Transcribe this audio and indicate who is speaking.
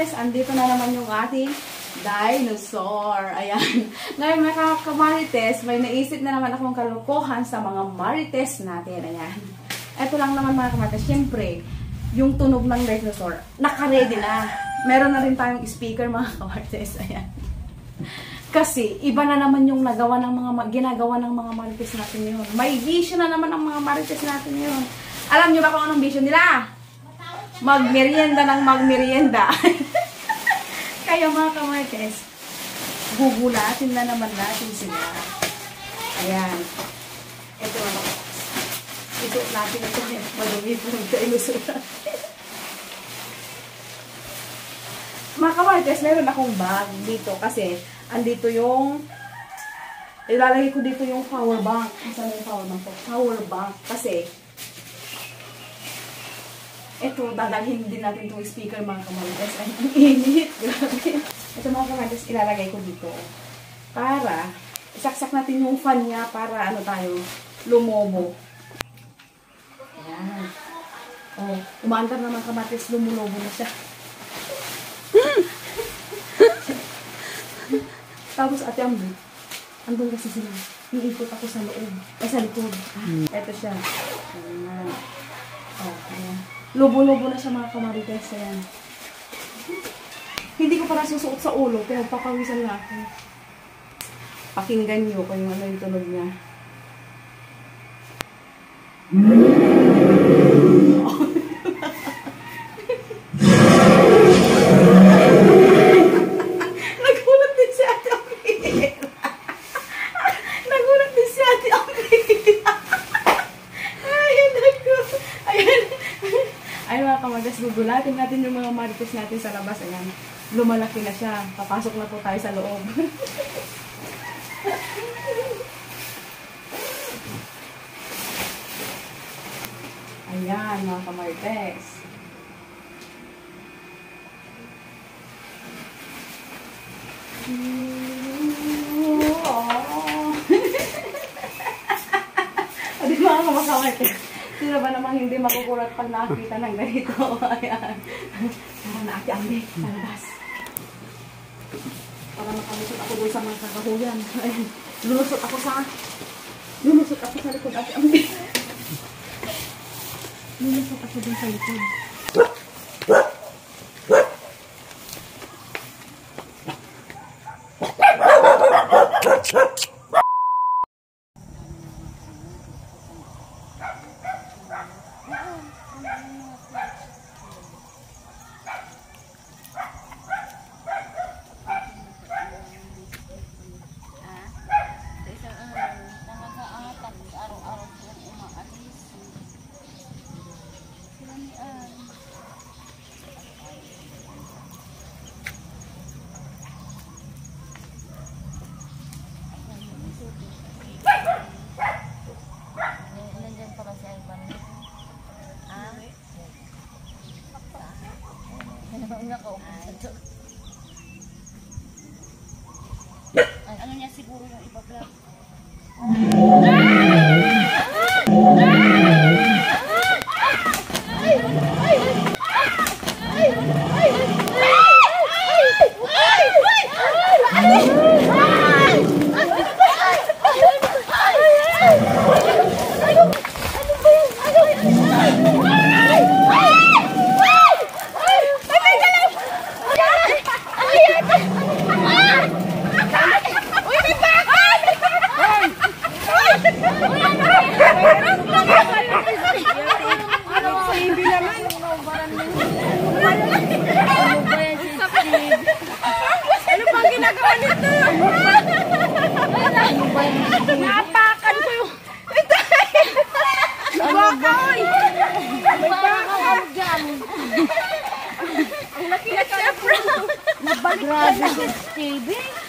Speaker 1: Marites, andito na naman yung ating dinosaur. Ayan. Ngayon mga kamarites, may naisip na naman akong kalokohan sa mga Marites natin. Ayan. Ito lang naman mga kamarites. Siyempre, yung tunog ng dinosaur, naka-ready na. Meron na rin tayong speaker mga kamarites. Ayan. Kasi, iba na naman yung ginagawa ng mga Marites natin yun. May vision na naman ang mga Marites natin yun. Alam nyo ba kung anong vision nila? Magmerienda ng magmerienda. Kaya mga kamarites, gugulatin na naman natin sila. Ayan. Ito na naman. Ito natin ito. Madumi po nagka-ilusot natin. Mga kamarites, meron akong bag dito kasi andito yung ilalagay ko dito yung power bank. Saan yung power bank ko? Power bank. Kasi ito, dadalhin din natin itong speaker mga kamarites. Ay, ang init. Grabe. Ito mga kamarites, ilalagay ko dito. Para, isaksak natin yung fan niya para ano tayo, lumobo. Ayan. Oh, umaandar na mga kamarites, lumulobo na siya. Tapos ate Ambi, andun kasi sila. Iikot ako sa loob. Ay, sa likod. Ito siya. Ayan. Oh, ayan. Lubo-lubo na siya mga kamarites. Ayan. Hindi ko pa nasusuot sa ulo, pero papawisan na ako. Pakinggan nyo kung ano yung tunog niya. Nagulat din si Ate Amir. Nagulat din si Ate Amir. Ayan, ayan. Ay mga kamarites, gugulatin natin yung mga Marites natin sa labas. Ayan, lumalaki na siya. Papasok na po tayo sa loob. Ayan mga kamarites. Adi mga kamarites. Sino ba namang hindi makukulat pag nakakita ng ganito? Ayan. Tara na Ate Ambi, sa labas. Para makalusot ako doon sa mga kakahuyan. Ayan. Lulusot ako sa likod Ate Ambi. Lulusot ako doon sa likod.
Speaker 2: Ano niya siguro yung iba-vlog?
Speaker 3: Ano bang ginagawa nito? Naapakan ko yung... Nagwakaw! May bakaw dyan! Ang laki na siya, bro! Nabalik ka na sa TV!